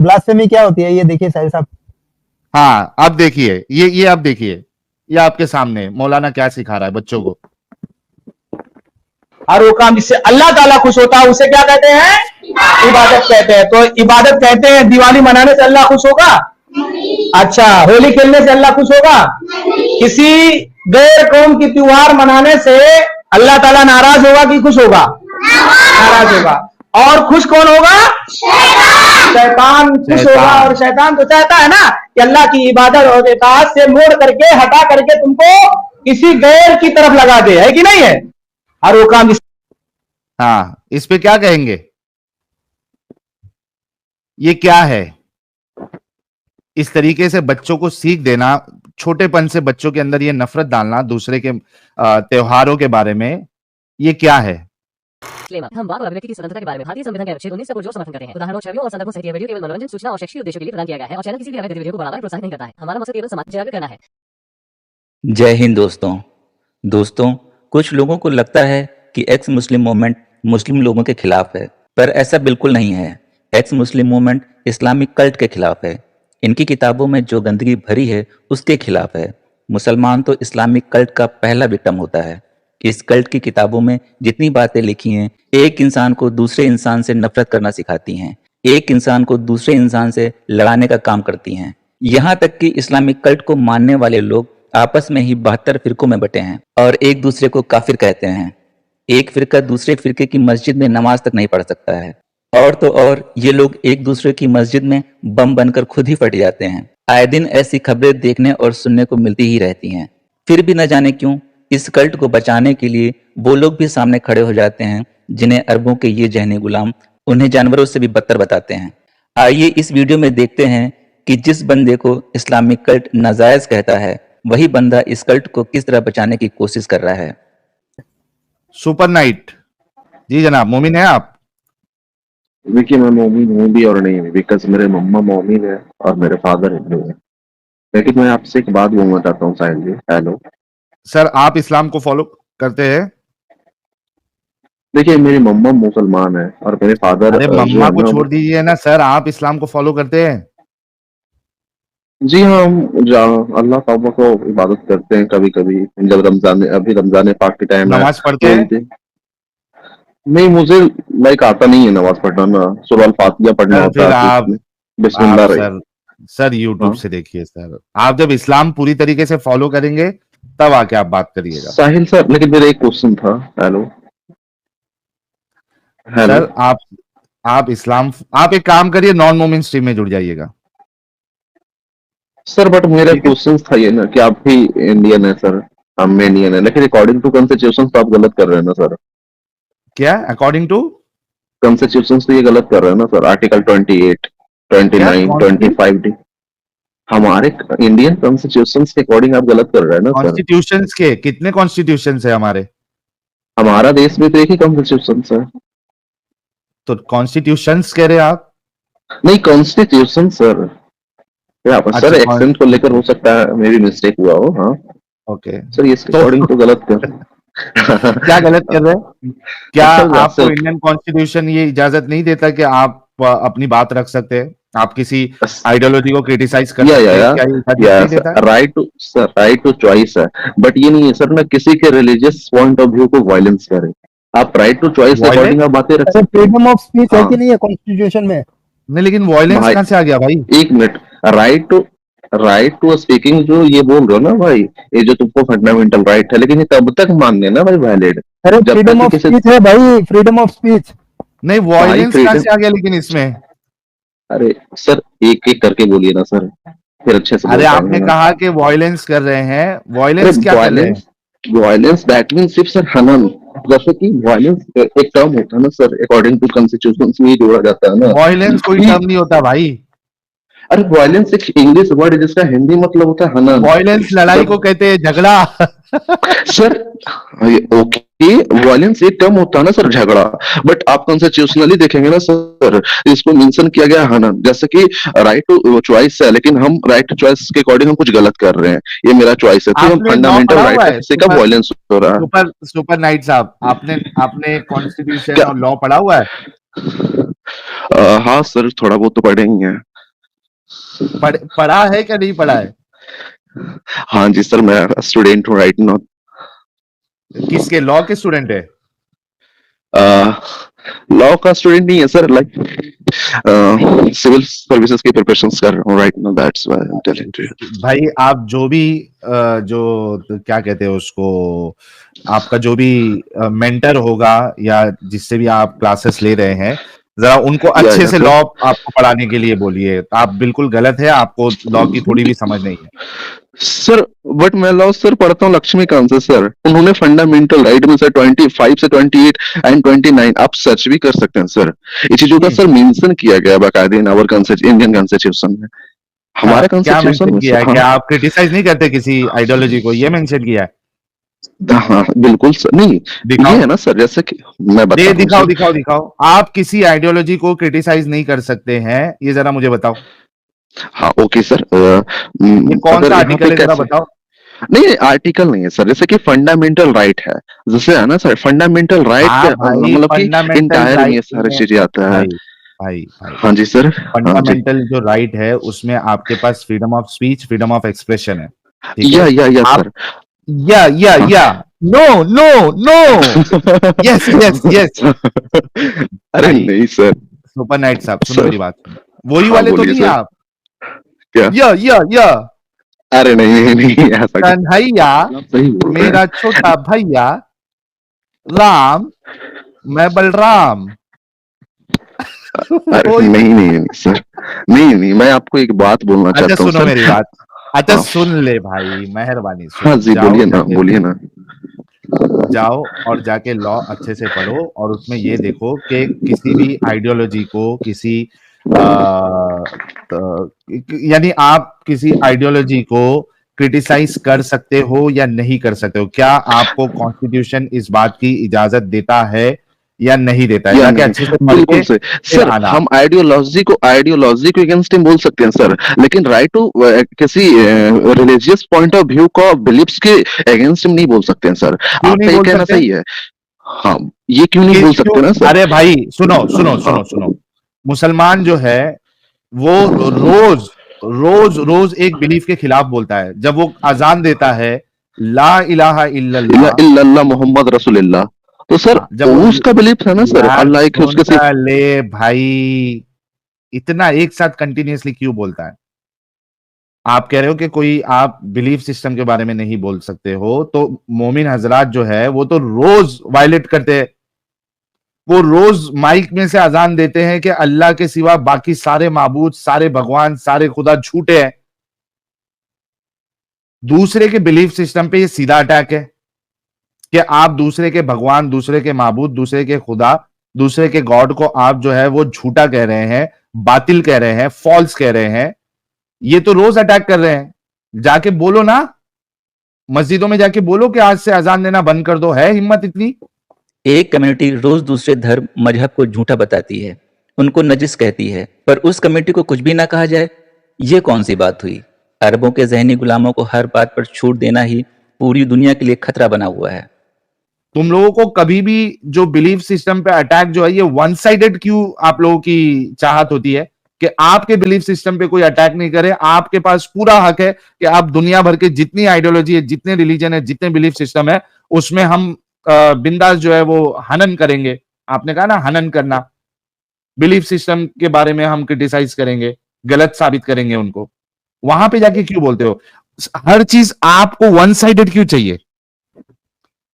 Blasphemy क्या होती है ये देखिए साहिल साहब। हाँ, अब देखिए ये अब देखिए, ये आपके सामने मौलाना क्या सिखा रहा है बच्चों को। हर वो काम जिससे अल्लाह ताला खुश होता है उसे क्या कहते हैं? इबादत कहते हैं। तो इबादत कहते हैं दिवाली मनाने से अल्लाह खुश होगा? अच्छा, होली खेलने से अल्लाह खुश होगा? किसी गैर कौम की त्योहार मनाने से अल्लाह ताला नाराज होगा कि खुश होगा? नाराज होगा। और खुश कौन होगा? शैतान खुश होगा। और शैतान तो चाहता है ना कि अल्लाह की इबादत और इताअत से मोड़ करके हटा करके तुमको किसी गैर की तरफ लगा दे, है कि नहीं है? हर वो काम हाँ, इस पे क्या कहेंगे? ये क्या है? इस तरीके से बच्चों को सीख देना, छोटेपन से बच्चों के अंदर ये नफरत डालना दूसरे के त्योहारों के बारे में, ये क्या है? हम वाक और अभिव्यक्ति की स्वतंत्रता के बारे में भारतीय संविधान के अनुच्छेद 19 का पुरजोर समर्थन करते हैं। उदाहरणों, छवियों और संदर्भों सहित यह वीडियो केवल मनोरंजन, सूचना और शैक्षिक उद्देश्यों के लिए प्रदान किया गया है और चैनल किसी भी अवैध गतिविधियों को बढ़ावा या प्रोत्साहित नहीं करता है। हमारा मकसद केवल समाज जागरूक करना है। जय हिंद दोस्तों, कुछ लोगों को लगता है कि एक्स मुस्लिम मूवमेंट मुस्लिम लोगों के खिलाफ है, पर ऐसा बिल्कुल नहीं है। एक्स मुस्लिम मूवमेंट इस्लामिक कल्ट के खिलाफ है। इनकी किताबों में जो गंदगी भरी है उसके खिलाफ है। मुसलमान तो इस्लामिक कल्ट का पहला विक्टिम होता है। इस कल्ट की किताबों में जितनी बातें लिखी हैं, एक इंसान को दूसरे इंसान से नफरत करना सिखाती हैं, एक इंसान को दूसरे इंसान से लड़ाने का काम करती हैं। यहाँ तक कि इस्लामिक कल्ट को मानने वाले लोग आपस में ही 72 फिरकों में बटे हैं और एक दूसरे को काफिर कहते हैं। एक फिरका दूसरे फिरके की मस्जिद में नमाज तक नहीं पढ़ सकता है। और तो और ये लोग एक दूसरे की मस्जिद में बम बनकर खुद ही फट जाते हैं। आए दिन ऐसी खबरें देखने और सुनने को मिलती ही रहती हैं। फिर भी न जाने क्यों इस कल्ट को बचाने के लिए वो लोग भी सामने खड़े हो जाते हैं जिन्हें अरबों के ये जहनी गुलाम उन्हें जानवरों से भी बदतर बताते हैं। आइए इस वीडियो में देखते हैं कि जिस बंदे को इस्लामिक कल्ट नाजायज कहता है, वही बंदा इस कल्ट को किस तरह बचाने की कोशिश कर रहा है। सुपर नाइट जी जनाब, मोमिन है आप? देखिए, मैं मोमिन हूँ भी और नहीं भी, बिकॉज मेरे मम्मा मोमिन है और मेरे फादर हिंदू है। लेकिन मैं आपसे एक बात बोलना चाहता हूँ साहिल जी। हेलो सर, आप इस्लाम को फॉलो करते हैं? देखिए, मेरी मम्मा मुसलमान है और मेरे फादर अरे मम्मा को छोड़ दीजिए ना सर, आप इस्लाम को फॉलो करते हैं? जी हाँ, हम अल्लाह ताला को इबादत करते हैं कभी कभी, जब रमजान पाक के टाइम है। नमाज पढ़ते हैं? नहीं, मुझे लाइक आता नहीं है नमाज पढ़ना ना, सूरह अल फातिहा पढ़ना सर होता फिर है आप बिस्मिल्लाह रही। सर यूट्यूब हाँ? से देखिए सर, आप जब इस्लाम पूरी तरीके से फॉलो करेंगे तब आके आप बात करिएगा। साहिल सर, लेकिन मेरा एक क्वेश्चन था। हेलो हेलो सर आप इस्लाम, आप एक काम करिए, नॉन मोमिन स्ट्रीम में जुड़ जाइएगा। सर, बट मेरा ठीक है? क्वेश्चन था ये ना कि आप भी इंडियन है सर, हम भी इंडियन है, लेकिन अकॉर्डिंग टू कॉन्स्टिट्यूशन तो आप गलत कर रहे हैं ना सर। क्या अकॉर्डिंग टू कॉन्स्टिट्यूशन तो ये गलत कर रहे हैं ना सर। आर्टिकल 28, 29, कौन सी 25 हमारे इंडियन कॉन्स्टिट्यूशन के अकॉर्डिंग आप गलत कर रहे हैं ना सर। कॉन्स्टिट्यूशन के कितने कॉन्स्टिट्यूशन है हमारे? हमारा देश में तो एक ही कॉन्स्टिट्यूशन है। तो कॉन्स्टिट्यूशन कह रहे हैं आप? नहीं, कॉन्स्टिट्यूशन सर। यहाँ पर सर अच्छा, एक्सेंट को लेकर हो सकता है मे भी मिस्टेक हुआ हो। हाँ ओके। सर, ये अकॉर्डिंग तो गलत कर क्या गलत कर रहे हैं? क्या सर, आपको सर, इंडियन कॉन्स्टिट्यूशन ये इजाजत नहीं देता कि आप अपनी बात रख सकते हैं, आप किसी आइडियोलॉजी को क्रिटिसाइज कर सकते हैं? क्या ये इजाजत नहीं देता है? राइट टू चॉइस है, बट ये नहीं है सर ना किसी के रिलीजियस पॉइंट ऑफ व्यू को वायलेंस करे। आप राइट टू चॉइस अकॉर्डिंग आप बातें रख सकते हैं। फ्रीडम ऑफ स्पीच है हाँ। कि नहीं है कॉन्स्टिट्यूशन में? नहीं, लेकिन वॉयलेंस भाई कहाँ से आ गया भाई? एक मिनट, राइट टू स्पीकिंग जो ये बोल रहे हो ना भाई, ये जो तुमको फंडामेंटल राइट है, लेकिन ये तब तक मानने ना भाई वैलिड अरे जब फ्रीडम तक ऑफ किसी स्पीच है भाई, फ्रीडम ऑफ स्पीच। नहीं, वॉयलेंस कहाँ freedom- से आ गया लेकिन इसमें? अरे सर, एक एक करके बोलिए ना सर, फिर अच्छे से अरे बोल आपने पाएंगे ना। कहा कि वॉयलेंस कर रहे हैं, वॉयलेंस क्या कर रहे हैं? वायलेंस दैट मींस सिर्फ सर हनन, जैसे कि वायलेंस एक टर्म होता है ना सर, अकॉर्डिंग टू कॉन्स्टिट्यूशन में जोड़ा जाता है ना। वॉयलेंस कोई टर्म नहीं होता भाई। अरे वायलेंस एक इंग्लिश वर्ड है जिसका हिंदी मतलब होता है हनन। वॉयलेंस लड़ाई को कहते हैं, झगड़ा। सर ओके, वायलेंस एक टर्म होता है ना सर, झगड़ा, बट आप कॉन्स्टिट्यूशनली देखेंगे ना सर, इसको मेंशन किया गया हनन, जैसे कि राइट टू चॉइस है, लेकिन हम राइट टू चॉइस के अकॉर्डिंग हम कुछ गलत कर रहे हैं, ये मेरा चॉइस है, तो हम आपने लॉ फंडामेंटल पढ़ा राइट हुआ का है? किसी का वायलेंस हो रहा है। सुपर नाइट साहब, आपने कॉन्स्टिट्यूशन क्या? और लॉ पढ़ा हुआ है? हाँ सर, थोड़ा बहुत तो पढ़े ही हैं। पढ़ा है क्या नहीं पढ़ा है? हाँ जी सर, मैं स्टूडेंट हूँ राइट नाउ। किसके, लॉ के स्टूडेंट है? लॉ का स्टूडेंट नहीं है सर, लाइक सिविल सर्विसेज की प्रिपरेशंस कर रहा हूँ right now, that's why I am telling to you. भाई आप जो भी जो क्या कहते हैं उसको, आपका जो भी मेंटर होगा या जिससे भी आप क्लासेस ले रहे हैं, जरा उनको अच्छे से सर। लॉ आपको पढ़ाने के लिए बोलिए। आप बिल्कुल गलत है, आपको लॉ की थोड़ी भी समझ नहीं है। सर बट मैं लॉ सर पढ़ता हूँ लक्ष्मीकांत से सर, उन्होंने फंडामेंटल राइट में सर 25 से 28 एंड 29 आप सर्च भी कर सकते हैं सर, ये चीजों का सर मेंशन किया गया बाकायदे इन आवर इंडियन कॉन्स्टिट्यूशन में, हमारे क्या कॉन्स्टिट्यूशन मेंशन में किया है? सर। क्या आप क्रिटिसाइज नहीं करते किसी आइडियोलॉजी को? ये मेंशन किया है? हाँ हाँ बिल्कुल सर, नहीं दिखाओ। ये है ना सर, जैसे कि मैं बता रहा हूँ दिखाओ सर। दिखाओ दिखाओ। आप किसी आइडियोलॉजी को क्रिटिसाइज नहीं कर सकते हैं, ये जरा मुझे बताओ। हाँ ओके सर, ये कौन अगर सा यहाँ आर्टिकल पे है जरा कैसे, बताओ। नहीं आर्टिकल नहीं है सर, जैसे कि फंडामेंटल राइट है, जैसे है ना सर फंडामेंटल राइट हाँ के भाई, मतलब कि फंडामेंटल इंटायर में ये राइट सारी में चीजें आता है। भाई भाई भाई हाँ जी सर, हाँ जी, फंडामेंटल जो राइट है उसमें आपके पास freedom of speech, freedom of expression है, ठीक है? या आप सर। या no no no, yes yes yes. अरे भाई नहीं सर, सुपर नाइट साहब सुनो सर मेरी बात, वही हाँ वाले तो बोलिए नहीं है सर। आप? क्या? या अरे नहीं ऐसा कुछ कन्हैया आप सही बोल रहे मेरा छोटा भैया, राम मैं बलराम। हैं। अरे वही। नहीं सर, नहीं मैं आपको एक बात बोलना अच्छा चाहता हूँ सुनो सर। मेरी बात, अच्छा हाँ सुन ले भाई, मेहरबानी हाँ सुन। जी, जाओ बोलिए ना। जाओ और जाके लॉ अच्छे से पढ़ो, और उसमें ये देखो कि किसी भी आइडियोलॉजी को किसी यानी आप किसी आइडियोलॉजी को क्रिटिसाइज कर सकते हो या नहीं कर सकते हो। क्या आपको कॉन्स्टिट्यूशन इस बात की इजाजत देता है या नहीं देता है? या जाके नहीं, अच्छे से पढ़ बिल्कुल के से फिर सर, आना। हम आइडियोलॉजी को अगेंस्ट हम बोल सकते हैं सर, लेकिन राइट टू किसी रिलीजियस पॉइंट ऑफ व्यू को बिलीफ्स के अगेंस्ट हम नहीं बोल सकते हैं सर, क्यों नहीं आपका ये बोल कहना सकते? सही है। हाँ, ये क्यों नहीं बोल सकते ना सर? अरे भाई सुनो सुनो हाँ सुनो सुनो, मुसलमान जो है वो रोज रोज रोज एक बिलीफ के खिलाफ बोलता है। जब वो अजान देता है ला इलाहा इल्लल्लाह, इल्लल्लाह मोहम्मद रसूलुल्लाह, तो सर हाँ, जब वो उसका बिलीफ है ना सर, यार अल्लाह एक है, उसके सिर्फ सुनता ले भाई, इतना एक साथ कंटिन्यूअसली क्यों बोलता है? आप कह रहे हो कि कोई आप बिलीफ सिस्टम के बारे में नहीं बोल सकते हो, तो मोमिन हजरात जो है वो तो रोज वायलेट करते हैं। वो रोज माइक में से अजान देते हैं कि अल्लाह के सिवा बाकी सारे माबूद, सारे भगवान, सारे खुदा झूठे हैं। दूसरे के बिलीफ सिस्टम पे ये सीधा अटैक है कि आप दूसरे के भगवान, दूसरे के माबूद, दूसरे के खुदा, दूसरे के गॉड को आप जो है वो झूठा कह रहे हैं, बातिल कह रहे हैं, फॉल्स कह रहे हैं। ये तो रोज अटैक कर रहे हैं। जाके बोलो ना, मस्जिदों में जाके बोलो कि आज से अजान देना बंद कर दो। है हिम्मत इतनी? एक कम्युनिटी रोज दूसरे धर्म मजहब को झूठा बताती है, उनको नजिस कहती है, पर उस कम्युनिटी को कुछ भी ना कहा जाए, ये कौन सी बात हुई? अरबों के जहनी गुलामों को हर बात पर छूट देना ही पूरी दुनिया के लिए खतरा बना हुआ है। तुम लोगों को कभी भी जो बिलीफ सिस्टम पे अटैक जो है ये वन साइडेड क्यों आप लोगों की चाहत होती है कि आपके बिलीफ सिस्टम पे कोई अटैक नहीं करे? आपके पास पूरा हक है कि आप दुनिया भर के जितनी आइडियोलॉजी है, जितने रिलीजन है, जितने बिलीफ सिस्टम है, उसमें हम बिंदास जो है वो हनन करेंगे। आपने कहा ना हनन करना, बिलीफ सिस्टम के बारे में हम क्रिटिसाइज करेंगे, गलत साबित करेंगे उनको। वहां पे जाके क्यों बोलते हो? हर चीज आपको वन साइडेड क्यों चाहिए?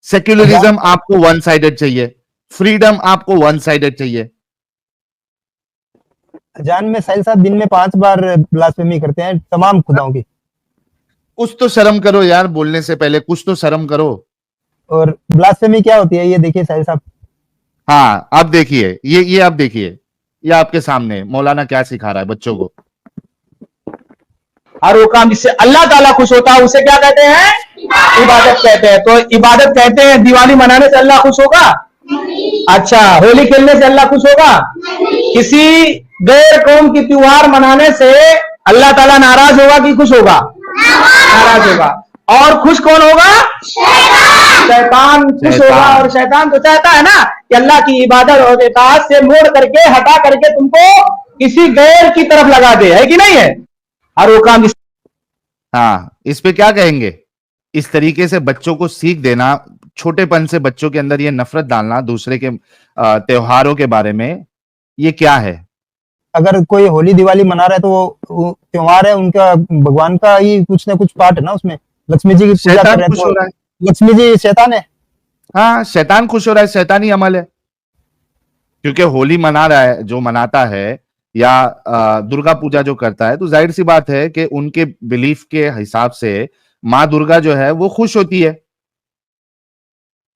सेक्युलरिज्म आपको वन साइडेड चाहिए, फ्रीडम आपको वन साइडेड चाहिए। अजान में साहिल साहब दिन में 5 बार ब्लास्फेमी करते हैं तमाम खुदाओं की, कुछ तो शर्म करो यार, बोलने से पहले कुछ तो शर्म करो। और ब्लास्फेमी क्या होती है ये देखिए साहिल साहब। हाँ अब देखिए, ये आप देखिए, ये आपके सामने मौलाना क्या सिखा रहा है बच्चों को। हर वो काम जिससे अल्लाह ताला खुश होता है उसे क्या कहते हैं? इबादत कहते हैं। तो इबादत कहते हैं दिवाली मनाने से अल्लाह खुश होगा? अच्छा, होली खेलने से अल्लाह खुश होगा? किसी गैर कौम की त्योहार मनाने से अल्लाह ताला नाराज होगा कि खुश होगा? नाराज होगा। और खुश कौन होगा? शैतान खुश होगा। और शैतान तो चाहता है ना कि अल्लाह की इबादत और इताअत से मोड़ करके, हटा करके तुमको किसी गैर की तरफ लगा दे, है कि नहीं है? और वो काम हाँ, इस पे क्या कहेंगे? इस तरीके से बच्चों को सीख देना, छोटेपन से बच्चों के अंदर ये नफरत डालना दूसरे के त्योहारों के बारे में, ये क्या है? अगर कोई होली दिवाली मना रहा है तो वो त्योहार है उनका, भगवान का ही कुछ ना कुछ पार्ट है ना उसमें। लक्ष्मी जी की पूजा कर शैतान रहे हैं खुश हो रहा है। तो लक्ष्मी जी शैतान है। हाँ, शैतान खुश हो रहा है, शैतानी अमल है। क्योंकि होली मना रहा है, जो मनाता है, या दुर्गा पूजा जो करता है, तो जाहिर सी बात है कि उनके बिलीफ के हिसाब से माँ दुर्गा जो है वो खुश होती है।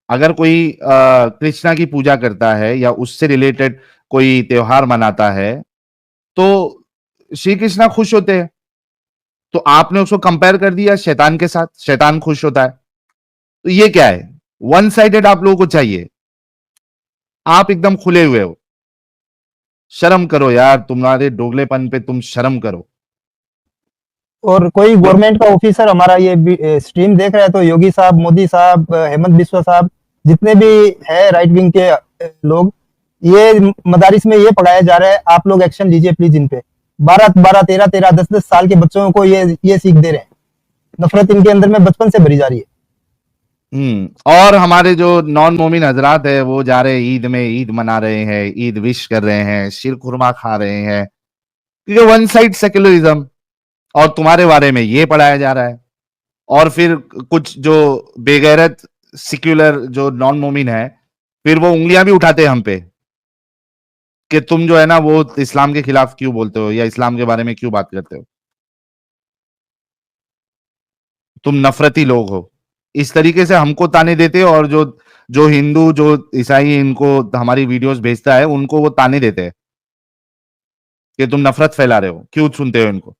अगर कोई कृष्णा की पूजा करता है या उससे रिलेटेड कोई त्योहार मनाता है, तो श्री कृष्णा खुश होते हैं। तो आपने उसको कंपेयर कर दिया शैतान के साथ, शैतान खुश होता है। तो ये क्या है? वन साइडेड आप लोगों को चाहिए। आप एकदम खुले हुए हो। शर्म करो यार, तुम्हारे डोगलेपन पे तुम शर्म करो। और कोई गवर्नमेंट का ऑफिसर हमारा ये स्ट्रीम देख रहा है तो योगी साहब, मोदी साहब, हेमंत बिस्वा साहब, जितने भी है राइट विंग के लोग, ये मदारिस में ये पढ़ाया जा रहा है, आप लोग एक्शन लीजिए प्लीज इन पे। 12 13 10 साल के बच्चों को ये सीख दे रहे हैं। नफरत इनके अंदर में बचपन से भरी जा रही है। और हमारे जो नॉन मोमिन हजरात है वो जा रहे हैं ईद में, ईद मना रहे हैं, ईद विश कर रहे हैं, शीर खुरमा खा रहे हैं, क्योंकि वन साइड सेक्युलरिज्म। और तुम्हारे बारे में ये पढ़ाया जा रहा है। और फिर कुछ जो बेगैरत सेक्युलर जो नॉन मोमिन है, फिर वो उंगलियां भी उठाते हैं हम पे कि तुम जो है ना वो इस्लाम के खिलाफ क्यों बोलते हो या इस्लाम के बारे में क्यों बात करते हो, तुम नफरती लोग हो। इस तरीके से हमको ताने देते हो, और जो जो हिंदू, जो ईसाई इनको हमारी वीडियोस भेजता है, उनको वो ताने देते हैं कि तुम नफरत फैला रहे हो, क्यों सुनते हो इनको।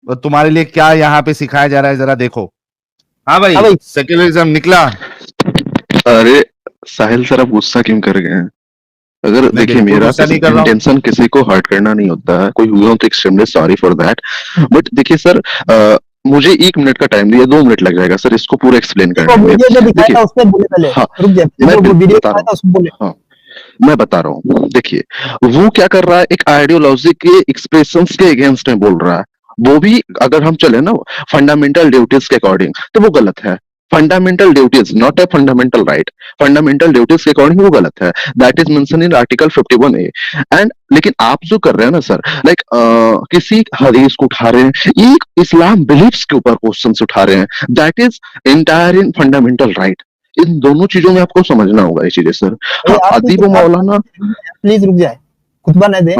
और तुम्हारे लिए क्या यहाँ पे सिखाया जा रहा है जरा देखो। हाँ भाई, सेक्युलरिज्म निकला। अरे साहिल सर, आप गुस्सा क्यों कर गए हैं? अगर देखिए, मेरा इंटेंशन किसी को हर्ट करना नहीं होता है, कोई हुआ हो तो extremely sorry for that. But देखिए सर, मुझे 1 मिनट का टाइम दिया, 2 मिनट लग जाएगा सर इसको पूरा एक्सप्लेन करने में। देखिए, मैं बता रहा हूँ। देखिए, वो क्या कर रहा है, एक आइडियोलॉजी के एक्सप्रेशंस के अगेंस्ट में बोल रहा है। वो भी अगर हम चले ना फंडामेंटल ड्यूटीज के अकॉर्डिंग, तो वो गलत है। Fundamental duties not a fundamental right. Fundamental duties के अकॉर्डिंग वो गलत है। That is mention in article 51A। And लेकिन आप जो कर रहे हैं ना सर, लाइक किसी हदीस को उठा रहे हैं, ये इस्लाम बिलीफ्स के ऊपर क्वेश्चंस उठा रहे हैं। That is entire in fundamental right. इन दोनों चीजों में आपको समझना होगा ये चीजें सर। अदीब मौलाना प्लीज रुक जाए, खुतबा न दे।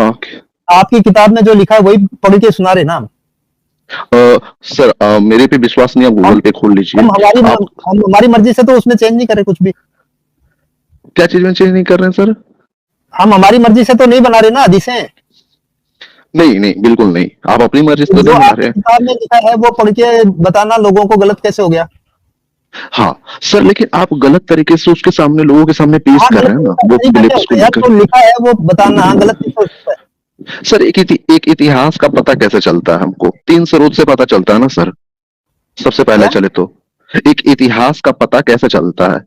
आपकी किताब में जो लिखा है वही पढ़ के सुना रहे ना हम। सर मेरे पे विश्वास नहीं, आप गूगल पे खोल लीजिए। हम हमारी मर्जी से तो उसमें चेंज नहीं कर रहे कुछ भी। क्या चीज में चेंज नहीं कर रहे हैं सर? हम हमारी मर्जी से तो नहीं बना रहे ना हदीसें। नहीं नहीं, बिल्कुल नहीं, आप अपनी मर्जी से तो नहीं बना रहे हैं। किताब में लिखा है वो पढ़ के बताना लोगों को गलत कैसे हो गया। हाँ सर, लेकिन आप गलत तरीके से उसके सामने, लोगों के सामने पेश कर रहे हैं ना वो बिलीफ्स को लेकर। जो लिखा है वो बताना गलत कैसे हो सकता है। सर एक इतिहास का पता कैसे चलता है? हमको 3 स्रोत से पता चलता है ना सर। सबसे पहले चले तो एक इतिहास का पता कैसे चलता है?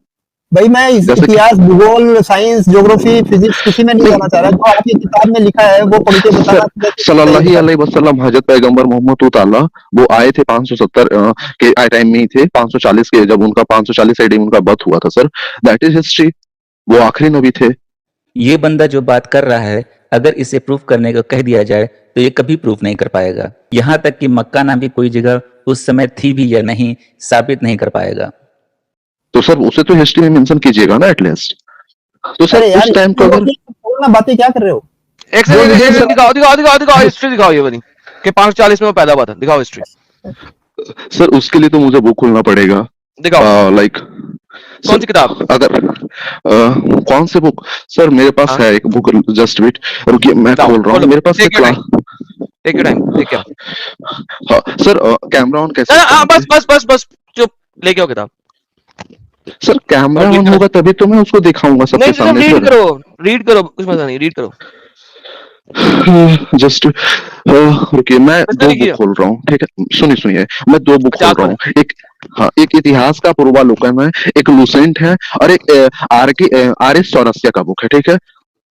भाई मैं इतिहास, भूगोल, साइंस, ज्योग्राफी, फिजिक्स किसी में नहीं जाना चाह रहा। जो आपकी किताब में लिखा है वो पढ़ के बताना। सल्लल्लाहु अलैहि वसल्लम हजरत पैगंबर मोहम्मद ताला वो आए थे 570 के टाइम में ही थे। 540 के जब उनका 540 AD में उनका बर्थ हुआ था सर। That is history. वो आखिरी नबी थे। ये बंदा जो बात कर रहा है, अगर इसे प्रूफ करने को कह दिया जाए तो ये कभी प्रूफ नहीं कर पाएगा। यहाँ तक कि मक्का नाम की कोई जगह उस समय थी भी या नहीं, साबित नहीं कर पाएगा। तो सर उसे तो हिस्ट्री में मेंशन कीजिएगा ना एटलीस्ट। तो सर उस टाइम को अगर बातें क्या कर रहे हो? दिखाओ हिस्ट्री, दिखाओ ये वाली कि 540 में वो पैदा हुआ था। दिखाओ हिस्ट्री। सर उसके लिए तो मुझे बुक खोलना पड़ेगा। दिखाओ लाइक कौन सी किताब? अगर कौन से बुक? सर मेरे पास है एक बुक, जस्ट वेट, रुकिए मैं खोल रहा हूँ। मेरे पास टेक योर टाइम। हाँ सर, कैमरा ऑन कैसे? बस चुप, लेके आओ किताब। सर कैमरा ऑन होगा तभी तो मैं उसको दिखाऊंगा सबके सामने। रीड करो, कुछ मजा नहीं, रीड करो। जस्ट रुकिए, मैं 2 बुक खोल रहा हूँ, ठीक है? सुनिए, मैं 2 बुक खोल रहा हूँ। एक इतिहास का पूर्वालोकन है, एक लुसेंट है, और एक आर.एस. चौरसिया का बुक है, ठीक है?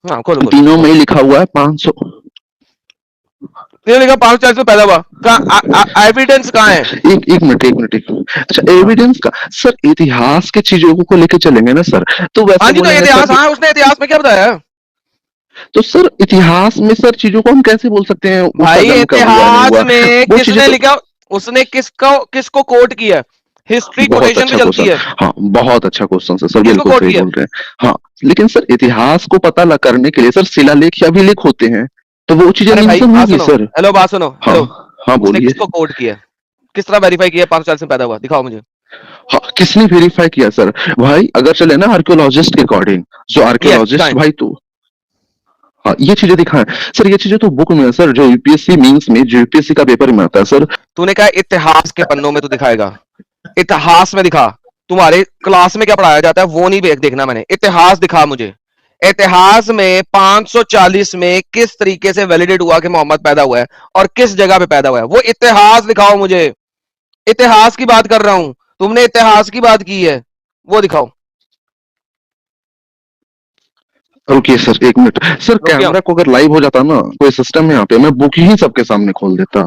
हाँ, खोलो। तीनों में लिखा हुआ है 500। तेरे लिखा 540 में पैदा हुआ, कहाँ एविडेंस कहाँ है? एक मिनट। अच्छा, एविडेंस का सर, इतिहास के चीजों को लेके चलेंगे ना सर, तो हाँ वैसे जी, तो बोलेंगे इतिहास, सर हाँ उसने इतिहास में क्या बताया? तो सर इतिहास में सर चीजों को हम कैसे बोल सकते हैं उसका भाई जन्म कब हुआ नहीं इतिहास हुआ, में वो चीजें किसने तो लिखा? उसने किसको कोट किया? हिस्ट्री बहुत कोटेशन पे अच्छा चलती क्वेश्चन। है। हाँ, बहुत अच्छा क्वेश्चन सर, किसको बिल्कुल कोट सही किया? बोल रहे हैं। हाँ, लेकिन सर इतिहास को पता करने के लिए सर शिलालेख या अभिलेख होते हैं, तो वो चीजें अरे भाई मेंशन बात होगी सुनो, सर। हेलो बात सुनो, हाँ हेलो। हाँ, उसने बोलिए। किसको कोट किया? किस तरह वेरीफाई किया 540 में पैदा हुआ? दिखाओ मुझे। हाँ, किसने वेरीफाई किया सर? भाई अगर चले ना आर्कियोलॉजिस्ट के अकॉर्डिंग, जो यस, आर्कियोलॉजिस्ट दिखाएं। भाई तो हाँ, ये चीजें दिखाएं सर, ये चीजें तो बुक में है सर, जो यूपीएससी मींस में, जो यूपीएससी का पेपर में आता है सर। तूने कहा इतिहास के पन्नों में तू दिखाएगा, इतिहास में दिखा। तुम्हारे क्लास में क्या पढ़ाया जाता है वो नहीं देखना मैंने, इतिहास दिखा मुझे। इतिहास में 540 में किस तरीके से वैलिडेट हुआ कि मोहम्मद पैदा हुआ है और किस जगह पे पैदा हुआ है, वो इतिहास दिखाओ मुझे। इतिहास की बात कर रहा हूं, तुमने इतिहास की बात की है, वो दिखाओ। रुकिए सर, एक मिनट सर, रुक गया। कैमरा को अगर लाइव हो जाता ना कोई सिस्टम यहाँ पे, मैं बुक ही सबके सामने खोल देता।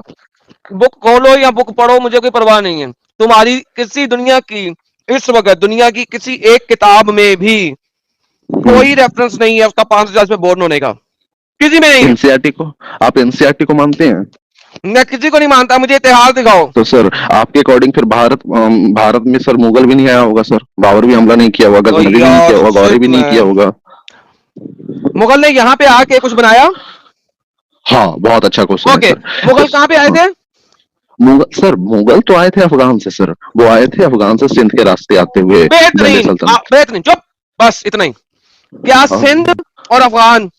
बुक खोलो या बुक पढ़ो, मुझे कोई परवाह नहीं है। तुम्हारी किसी दुनिया की, इस वक्त दुनिया की किसी एक किताब में भी कोई रेफरेंस नहीं है उसका 540 में बोर्न होने का, किसी में नहीं है। एनसीईआरटी को, आप एनसीईआरटी को मानते हैं? मैं किसी को नहीं मानता, मुझे इतिहास दिखाओ। तो सर आपके अकॉर्डिंग फिर भारत में सर मुगल भी नहीं आया होगा सर, बाबर भी हमला नहीं किया होगा, ओ गजनवी भी नहीं यार किया होगा, गौरी शिट भी नहीं किया मैन, होगा। मुगल ने यहाँ पे आके कुछ बनाया? हाँ, बहुत अच्छा क्वेश्चन है ओके, सर। मुगल तो कहाँ पे आए थे? मुगल तो आए थे अफगान से सर, वो आए थे अफगान से सिंध के रास्ते आते हुए दिल्ली बेहतरीन, सल्तनत। बेहतरीन, चुप, बस इतना ही। क्या हाँ सिंध और अफगान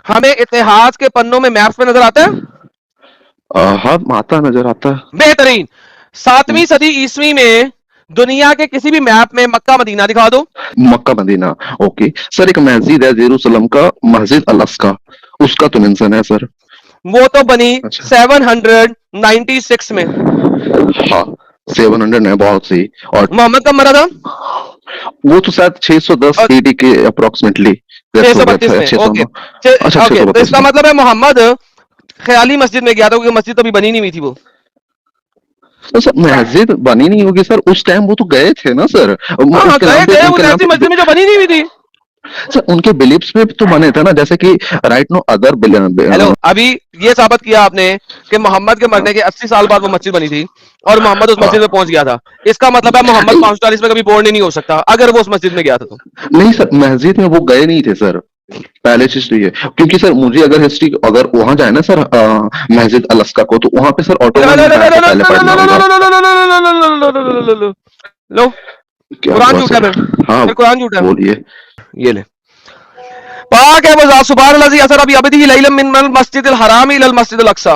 हमें इतिहास के पन्नों में मैप्स में नजर आता है? हाँ, माता नजर आता है। बेहतरीन। 7वीं सदी ईस्वी में दुनिया के किसी भी मैप में मक्का मदीना दिखा दो। Mecca Medina, okay sir. एक मस्जिद है जेरूसलम का, मस्जिद अल अक्सा, उसका तो मेंशन है सर। वो तो बनी अच्छा। 796 में। हाँ, 700 है, बहुत सही। और मोहम्मद कब मरा था? वो तो शायद 610 और एडी के अप्रोक्सीमेटली 632 में, ओके। अच्छा, ओके, तो 632 इसका में। मतलब है मोहम्मद ख्याली मस्जिद में गया था, क्योंकि मस्जिद तो अभी बनी नहीं हुई थी वो। तो सर मस्जिद बनी नहीं होगी सर, उस टाइम वो तो गए थे ना सर, हाँ उसके गए नाम पे, थे, वो उनके नाम ऐसी मस्जिद में जो बनी नहीं हुई थी। सर उनके बिलीफ्स पे तो बने थे ना, जैसे कि राइट नो अदर हेलो, अभी ये साबित किया आपने कि मोहम्मद के मरने के 80 साल बाद वो मस्जिद बनी थी और मोहम्मद उस मस्जिद में पहुंच गया था। इसका मतलब है मोहम्मद 540 में कभी बोर्न ही नहीं हो सकता अगर वो उस मस्जिद में गया था तो। नहीं सर, मस्जिद में वो गए नहीं थे सर, पहले चीज तो ये, क्योंकि सर मुझे अगर हिस्ट्री, अगर वहां जाए ना सर मस्जिद अल अक्सा को, तो वहां पे सर ऑटोमन पहले पढ़ना होगा। लो, क्या कुरान हुआ झूठा सर? है, हाँ कुरान झूठा है। बोलिए। ये ले, पाक है वो ज़ात सुभान अल्लाज़ी असरा अभी अबदी लैलन मिनल मस्जिदिल हराम इलल मस्जिदिल अक्सा।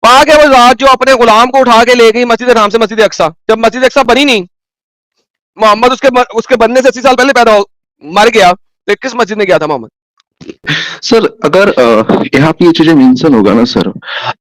पाक है वो ज़ात जो अपने गुलाम को उठा के ले गई मस्जिद हराम से मस्जिद अक्सा। जब मस्जिद अक्सा बनी नहीं, मोहम्मद उसके बनने से 80 साल पहले मर गया, तो किस मस्जिद में गया था मोहम्मद? सर अगर यहाँ पे ये चीजें मेंशन होगा ना सर,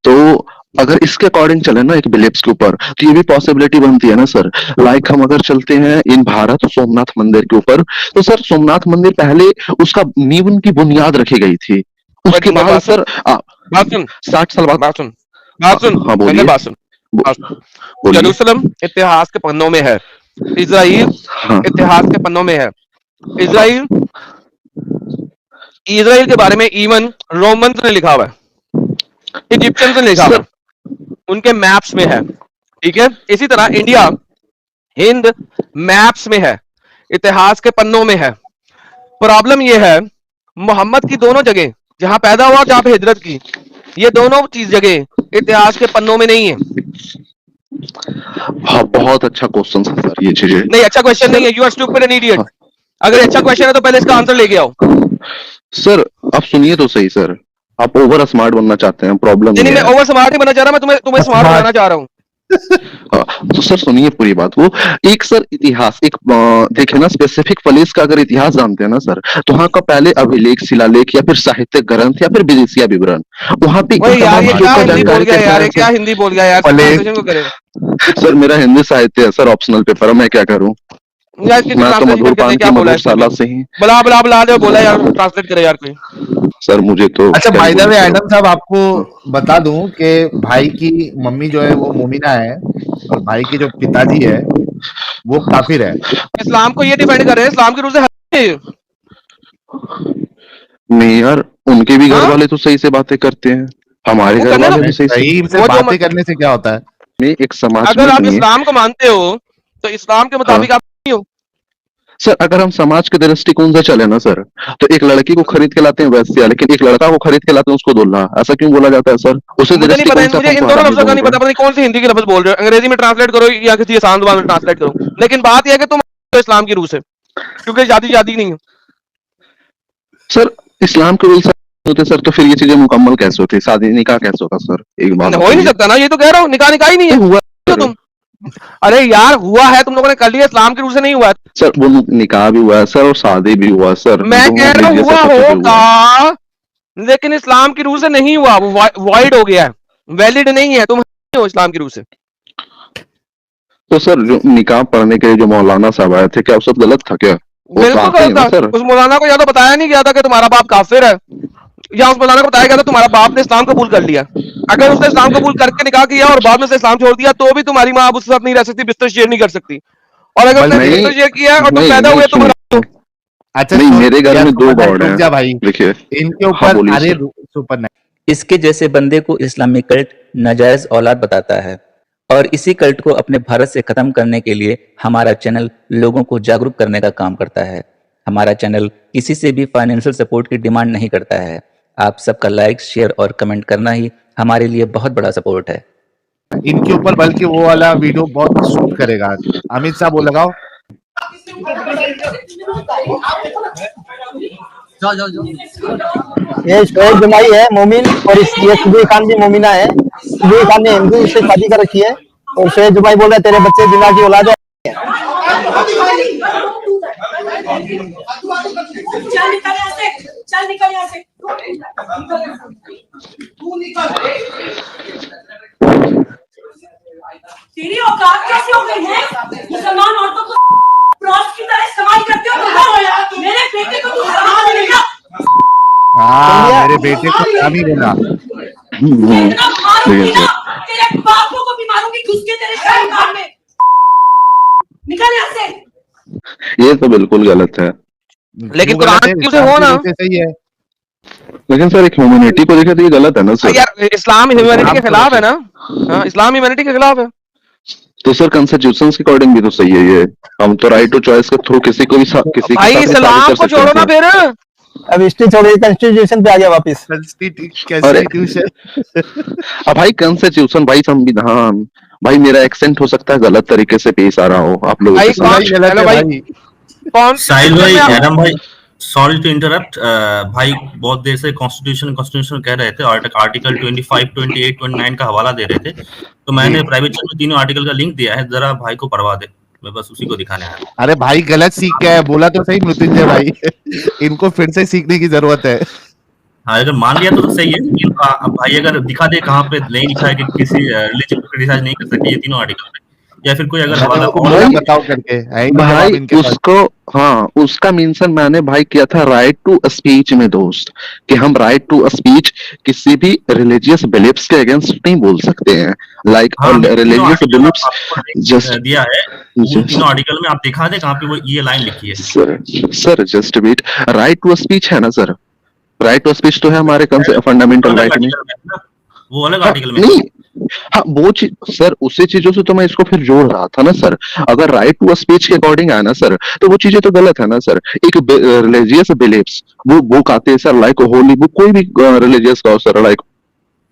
तो अगर इसके अकॉर्डिंग चले ना एक बिलीफ्स के ऊपर, तो ये भी पॉसिबिलिटी बनती है ना सर। लाइक हम अगर चलते हैं इन भारत सोमनाथ मंदिर के ऊपर, तो सर सोमनाथ मंदिर पहले उसका नींव की बुनियाद रखी गई थी, उसके बाद सर बात सुन, 60 साल बाद। बात सुन, बात सुन, हाँ बोलिए। बात सुन। बोलिए। यरूशलेम इतिहास के पन्नों में है, इजराइल हाँ इतिहास के पन्नों में है। इजराइल के बारे में इवन रोमन्स ने लिखा हुआ है, इजिप्शियंस ने लिखा हुआ है, उनके मैप्स में है। ठीक है, इसी तरह इंडिया, हिंद मैप्स में है, इतिहास के पन्नों में है। प्रॉब्लम यह है मोहम्मद की दोनों जगह, जहां पैदा हुआ जहां पे हिजरत की, ये दोनों चीज जगह इतिहास के पन्नों में नहीं है। हाँ, बहुत अच्छा क्वेश्चन है सर, ये चीजें नहीं, अच्छा क्वेश्चन नहीं है, you are stupid and idiot. अगर अच्छा क्वेश्चन है तो पहले इसका आंसर लेके आओ। सर। आप सुनिए तो सही सर, आप ओवर स्मार्ट बनना चाहते हैं, प्रॉब्लम नहीं, मैं ओवर स्मार्ट नहीं बनना चाह रहा, मैं तुम्हें स्मार्ट बनाना चाह रहा हूँ। तो सर सुनिए पूरी बात। वो एक सर इतिहास, एक देखे ना स्पेसिफिक प्लेस का अगर इतिहास जानते हैं ना सर, तो वहाँ का पहले अभिलेख, शिलालेख या फिर साहित्यिक ग्रंथ या फिर विदेशिया विवरण, वहाँ पे ओए यार, ये क्या हिंदी बोल गया यार, ये क्या जानकारी। हिंदी बोल गया यार, ट्रांसलेशन को करे। सर मेरा हिंदी साहित्य है सर, ऑप्शनल पेपर है, मैं क्या करूँ? यार किसी मैं तो ट्रांसलेट मधुर करके पान दे, की क्या बोला है मधुरशाला इसने? से ही। बुला बुला बुला दे, बोला यार ट्रांसलेट करे यार कोई। सर मुझे तो अच्छा, क्या ही बाय द बोलूं वे सर। एडम साहब, आपको बता दूं कि भाई की मम्मी जो है वो मोमिना है और भाई के जो पिताजी है वो काफिर है। इस्लाम को ये डिफेंड कर रहे हैं, इस्लाम के रूल से हट है। नहीं यार, उनके भी घर हाँ? वाले तो सही से बातें करते हैं, हमारे वो घर करने दो। वाले भी सही से। सही से वो जो बातें करने से क्या होता है? में एक समाज में अगर आप सुनिए इस्लाम को मानते हो तो इस्लाम के मुताबिक हाँ आप नहीं हो। सर, अगर हम समाज के दृष्टिकोण से चले ना सर, तो एक लड़की को खरीद के लाते हैं वैश्या, लेकिन एक लड़का को खरीद के लाते हैं उसको दूल्हा। ऐसा क्यों बोला जाता है सर? उसी मुझे नहीं पता, दृष्टिकोण से आप मुझे इन हमको दोनों हरामी लफ्जों का बोल नहीं रहे पता, हैं। पता नहीं कौन सी हिंदी के लफ्ज बोल रहे हो, अंग्रेजी में ट्रांसलेट करो या किसी आसान जुबान में ट्रांसलेट करो, लेकिन बात यह है कि तुम तो इस्लाम की रूह से, क्योंकि शादी नहीं है। सर इस्लाम के रूल होते सर, तो फिर ये चीजें मुकम्मल कैसे होती? शादी निकाह कैसे होता सर? एक बात हो ही नहीं बताइए। सकता ना, ये तो कह रहा हूँ, निकाह ही नहीं तो है। हुआ तो सर। तुम, अरे यार हुआ है, तुम लोगों ने कर लिया, इस्लाम की रूह से नहीं हुआ है। सर वो निकाह भी हुआ है सर और शादी भी हुआ है सर, मैं दोनों कह रहा हूँ रिलीजियस हुआ स्तर पे हुआ है। होगा, लेकिन इस्लाम की रूह से नहीं हुआ, वो वॉइड हो गया है, वैलिड नहीं है, तुम नहीं हो इस्लाम की रूह से। तो सर जो निकाह पढ़ने के लिए जो मौलाना साहब आए थे, क्या वो सब गलत था क्या? वो तो बिल्कुल आते हैं गलत ना था। सर। उस मौलाना को या तो बताया नहीं गया था कि तुम्हारा बाप काफिर है, या उस मौलाना को बताया गया था तुम्हारा बाप ने इस्लाम कबूल कर लिया। अगर उसने इस्लाम कबूल करके निकाह किया और बाद में से इस्लाम छोड़ दिया, तो भी तुम्हारी माँ अब उसके साथ नहीं रह सकती, बिस्तर शेयर नहीं कर सकती। और अगर उसने बल्कि बिस्तर शेयर किया है और तुम नहीं पैदा नहीं हुए, तुम हराम हो। अच्छा नहीं, सुन मेरे घर यार, में दो सुपर नाइट गॉड रुक हैं। जा भाई, देखिए इनके हाँ ऊपर बोलिए अरे सर। Super night. इसके जैसे बंदे को इस्लामिक कल्ट नाजायज औलाद बताता है और इसी कल्ट को अपने भारत से खत्म करने के लिए हमारा चैनल लोगों को जागरूक करने का काम करता है। हमारा चैनल किसी से भी फाइनेंशियल सपोर्ट की डिमांड नहीं करता है। आप सबका लाइक, शेयर और कमेंट करना ही हमारे लिए बहुत बड़ा सपोर्ट है। इनके ऊपर बल्कि वो वाला वीडियो बहुत सूट करेगा। अमित साहब वो लगाओ। ये शोएब जमाई है मोमिन, और ये सुबह खान भी मोमिना है। सुबह खान ने हिंदू से शादी कर रखी है, और शोएब जमाई बोल रहा है तेरे बच्चे जिना की औलाद है। चल निकल यहाँ से, चल निकल यहाँ से, तू निकल। तेरी औकात कैसी हो गई है? मुसलमान औरतों को प्रॉस्ट की तरह इस्तेमाल करते हो। मेरे बेटे को तू हराम बोलेगा? हाँ, मेरे बेटे को हरामी बोला। इतना मारूंगी देखिए ना, सर, तेरे बापों को भी मारूंगी घुस के तेरे शरीर में। निकल यहाँ से। ये तो बिल्कुल गलत है। लेकिन क्यों गलत कुरान है? की से इस्लाम हो की ना रूह से सही है। लेकिन सर एक ह्यूमैनिटी को देखे तो ये गलत है ना सर। यार, इस्लाम ह्यूमैनिटी के इस्लाम खिलाफ को है ना। हाँ, इस्लाम ह्यूमैनिटी के खिलाफ है। तो सर कॉन्स्टिट्यूशन के अकॉर्डिंग भी तो सही है ये। हम तो राइट टू चॉइस के थ्रू किसी को भी किसी के भाई साथ भी शादी इस्लाम कर को सकते हैं छोड़ो ना सर। फिर। अब हिस्ट्री छोड़िए, कॉन्स्टिट्यूशन पे आ गया वापिस। अरे कॉन्स्टिट्यूशन। अब भाई कॉन्स्टिट्यूशन, भाई संविधान, भाई मेरा एक्सेंट हो सकता है गलत तरीके से पेश आ रहा हो आप लोगों भाई के पूरा साथ। ही गलत हेलो है भाई, भाई। कौन साहिल भाई, में एडम भाई, सॉरी टू इंटरप्ट। भाई बहुत देर से कॉन्स्टिट्यूशन कह रहे थे, आर्टिकल 25, 28, 29 का हवाला दे रहे थे, तो मैंने प्राइवेट चैनल में तीनों आर्टिकल का लिंक दिया है, जरा भाई को पढ़वा दे। मैं बस उसी को दिखाने आया। अरे भाई गलत सीख गया है, बोला तो सही मृत्युंजय भाई। इनको फिर से सीखने की जरूरत है। हाँ, अगर मान लिया तो सही है, लेकिन अब भाई अगर दिखा दे कहाँ पे नहीं लिखा है कि किसी रिलीजन को क्रिटिसाइज नहीं कर सकते ये तीनों आर्टिकल में, या फिर कोई अगर मैंने हवाला उनको और बोला भाई बताओ करके, है ही नहीं जवाब भाई इनके पास। उसको, हाँ उसका मेंशन मैंने भाई किया था राइट टू स्पीच में दोस्त, कि हम राइट टू स्पीच किसी भी रिलीजियस बिलीफ्स के अगेंस्ट नहीं बोल सकते हैं। लाइक हाँ, मैं तीनों रिलीजियस आर्टिकल बिलीफ्स आपको लिंक जस्ट दिया है, उन तीनों आर्टिकल में आप दिखा दे कहाँ पे वो ये लाइन लिखी है। Sir just beat, right to speech है ना सर, राइट टू स्पीच तो है हमारे फंडामेंटल राइट में। आर्टिकल में है ना, वो अलग हाँ, आर्टिकल में है। नहीं हाँ वो चीज सर, उसी चीजों से तो मैं इसको फिर जोड़ रहा था ना सर। अगर राइट टू स्पीच के अकॉर्डिंग आया ना सर, तो वो चीजें तो गलत है ना सर। एक रिलीजियस बिलीफ्स वो बुक आते हैं सर, लाइक होली बुक, कोई भी रिलीजियस का हो सर, लाइक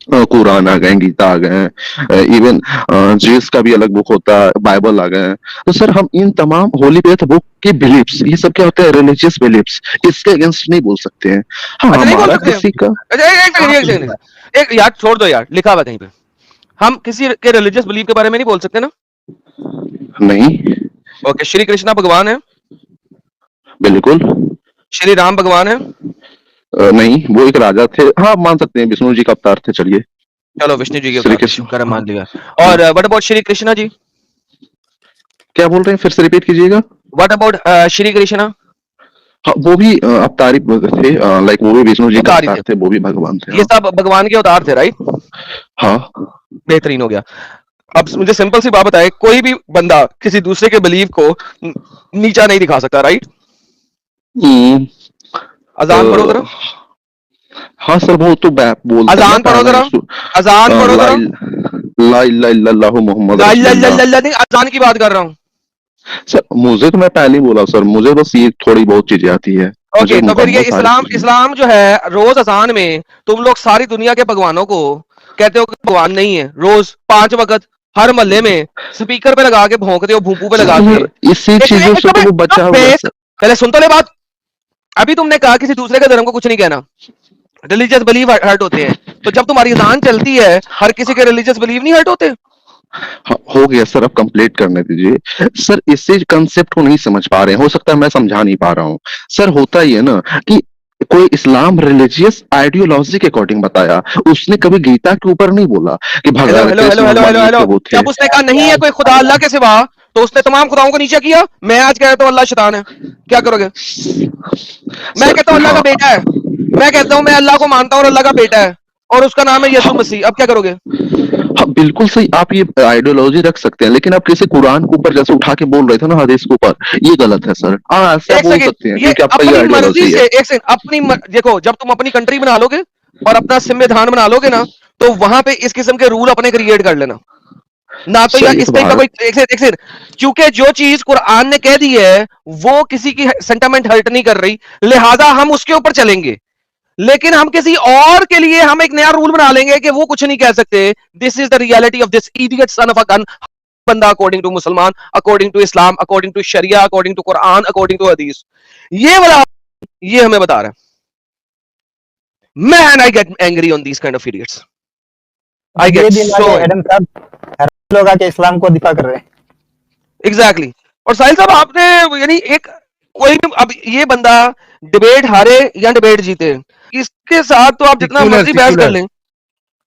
कुरान आ गए, गीता आ गए, इवन जीसस का भी अलग बुक होता है, बाइबल आ गए हैं। तो सर हम इन तमाम होली फेथ बुक के बिलीफ्स, ये सब क्या होते हैं रिलीजियस बिलीफ्स, इसके अगेंस्ट नहीं बोल सकते हैं। हाँ अच्छा नहीं बोल हमारा सकते किसी का अच्छा एक सेकंड, एक यार छोड़ दो यार, लिखा हुआ कहीं पे हम किसी के रिलीजियस बिलीफ के बारे में नहीं बोल सकते ना। नहीं, ओके, श्री कृष्णा भगवान है, बिल्कुल श्री राम भगवान है, नहीं, वो एक राजा थे, हाँ मान सकते हैं, विष्णु जी का अवतार थे, चलिए। चलो विष्णु जी के श्री अवतार कृष्ण, शुक्र है, मान लिया। और व्हाट अबाउट श्री कृष्णा जी? क्या बोल रहे हैं, फिर से रिपीट कीजिएगा। What about Shri Krishna? हाँ, वो भी अवतारी थे, लाइक वो भी विष्णु जी का अवतारी अवतार थे, वो भी भगवान थे। ये सब भगवान के अवतार थे, राइट? हाँ, बेहतरीन हो गया। अब मुझे सिंपल सी बात बताए, कोई भी बंदा किसी दूसरे के बिलीव को नीचा नहीं दिखा सकता, राइट? हम्म, अजान पढ़ो जरा, हाँ सर, वो तो बोलते हैं अजान पढ़ो जरा, अजान पढ़ो जरा। ला इलाहा इल्लल्लाहु मुहम्मद ला इलाहा रसूलुल्लाह। इल्लल्लाह नहीं, अजान की बात कर रहा हूँ। सर मुझे तो मैं पहले ही बोला सर, मुझे बस ये थोड़ी बहुत चीजें आती है। ओके, तो फिर ये मुकम्मल सारी इस्लाम चीजें- इस्लाम जो है, रोज अजान में तुम लोग सारी दुनिया के भगवानों को कहते हो कि भगवान नहीं है। रोज 5 वक्त हर मोहल्ले में स्पीकर पे लगा के भौंकते हो, भूपू पे लगा के। सर, इसी चीजों से तो वो बचा हुआ है सर। पहले सुन तो ले बात। अभी तुमने कहा किसी दूसरे के धर्म को कुछ नहीं कहना, रिलीजियस बिलीव हर्ट होते हैं। तो जब तुम्हारी अजान चलती है, हर किसी के रिलीजियस बिलीव नहीं हर्ट होते? हाँ, हो गया सर, अब कंप्लीट करने दीजिए सर। इससे कंसेप्ट को नहीं समझ पा रहे हैं, हो सकता है मैं समझा नहीं पा रहा हूँ सर। होता ही है ना कि कोई इस्लाम रिलीजियस आइडियोलॉजी के अकॉर्डिंग बताया, उसने कभी गीता के ऊपर नहीं बोला कि हेलो भगवान hello hello Krishna hello hello भगवान हेलो। वो थे। जब उसने कहा नहीं है कोई खुदा अल्लाह के सिवा, तो उसने तमाम खुदाओं को नीचे किया। मैं आज कह रहा हूँ अल्लाह शैतान है, क्या करोगे? मैं कहता हूँ अल्लाह का बेटा है, मैं कहता हूँ मैं अल्लाह को मानता हूँ और अल्लाह का बेटा है, और उसका नाम है यीशु मसीह। अब क्या करोगे? हाँ बिल्कुल सही, आप ये आइडियोलॉजी रख सकते हैं, लेकिन आप किसी कुरान के ऊपर जैसे उठा के बोल रहे थे ना, हदीस के ऊपर, ये गलत है सर। हाँ, ऐसे आप एक बोल सेकंड, सकते हैं ये क्योंकि आपका ये अपनी मर्जी आइडियोलॉजी से, है। एक सेकंड, देखो, जब तुम अपनी कंट्री बना लोगे और अपना संविधान बना लोगे ना, तो वहां पे इस किस्म के रूल अपने क्रिएट कर लेना ना। तो या सही इस तो टाइप का बात। कोई एक सेकंड, क्योंकि जो चीज कुरान ने कह दी है वो किसी की सेंटिमेंट हर्ट नहीं कर रही, लिहाजा हम उसके ऊपर चलेंगे। लेकिन हम किसी और के लिए हम एक नया रूल बना लेंगे कि वो कुछ नहीं कह सकते। This is the reality of this idiot son of a gun बंदा, अकॉर्डिंग टू मुसलमान, according to Islam, according to sharia, according to Quran, according to hadith. ये वाला ये हमें बता रहा है। Man, I get angry on these kind of idiots. I ये गेट दिन सो वाले एडम साहब हर लोग आके इस्लाम को दिफा कर रहे हैं। एग्जैक्टली। और साहिल साहब, आपने यानी एक कोई भी, अब ये बंदा डिबेट हारे या डिबेट जीते, इसके साथ तो आप जितना Secular, मर्जी बहस कर secular। लें,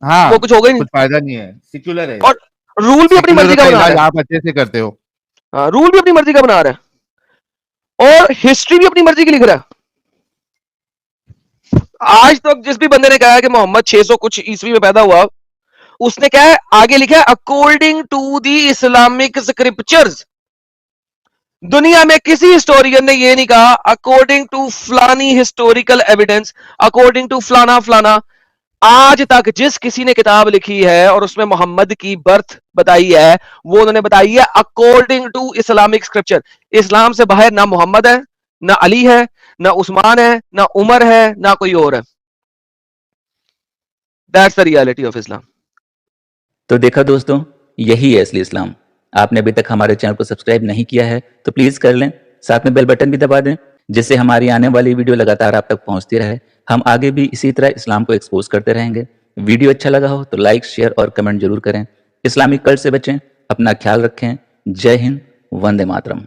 हाँ, वो कुछ होगा ही नहीं। कुछ फायदा नहीं है, सिक्युलर है। और रूल भी अपनी मर्जी सेक्युलर का का बना इलाज रहा है। आप अच्छे से करते हो। हाँ, रूल भी अपनी मर्जी का बना रहा है और हिस्ट्री भी अपनी मर्जी की लिख रहा है। आज तक जिस भी बंदे ने कहा है कि मोहम्मद 600 कुछ ईस्वी में पैदा हुआ, उसने क्या है आगे लिखा है, according to the Islamic scriptures. दुनिया में किसी हिस्टोरियन ने यह नहीं कहा अकॉर्डिंग टू फलानी हिस्टोरिकल एविडेंस, अकॉर्डिंग टू फलाना फलाना। आज तक जिस किसी ने किताब लिखी है और उसमें मोहम्मद की बर्थ बताई है, वो उन्होंने बताई है अकॉर्डिंग टू इस्लामिक स्क्रिप्चर। इस्लाम से बाहर ना मोहम्मद है, ना अली है, ना उस्मान है, ना उमर है, ना कोई और है। That's the reality of Islam. तो देखा दोस्तों, यही है असली इस्लाम। आपने अभी तक हमारे चैनल को सब्सक्राइब नहीं किया है तो प्लीज कर लें, साथ में बेल बटन भी दबा दें, जिससे हमारी आने वाली वीडियो लगातार आप तक पहुंचती रहे। हम आगे भी इसी तरह इस्लाम को एक्सपोज करते रहेंगे। वीडियो अच्छा लगा हो तो लाइक, शेयर और कमेंट जरूर करें। इस्लामिक कल्ट से बचें, अपना ख्याल रखें। जय हिंद, वंदे मातरम।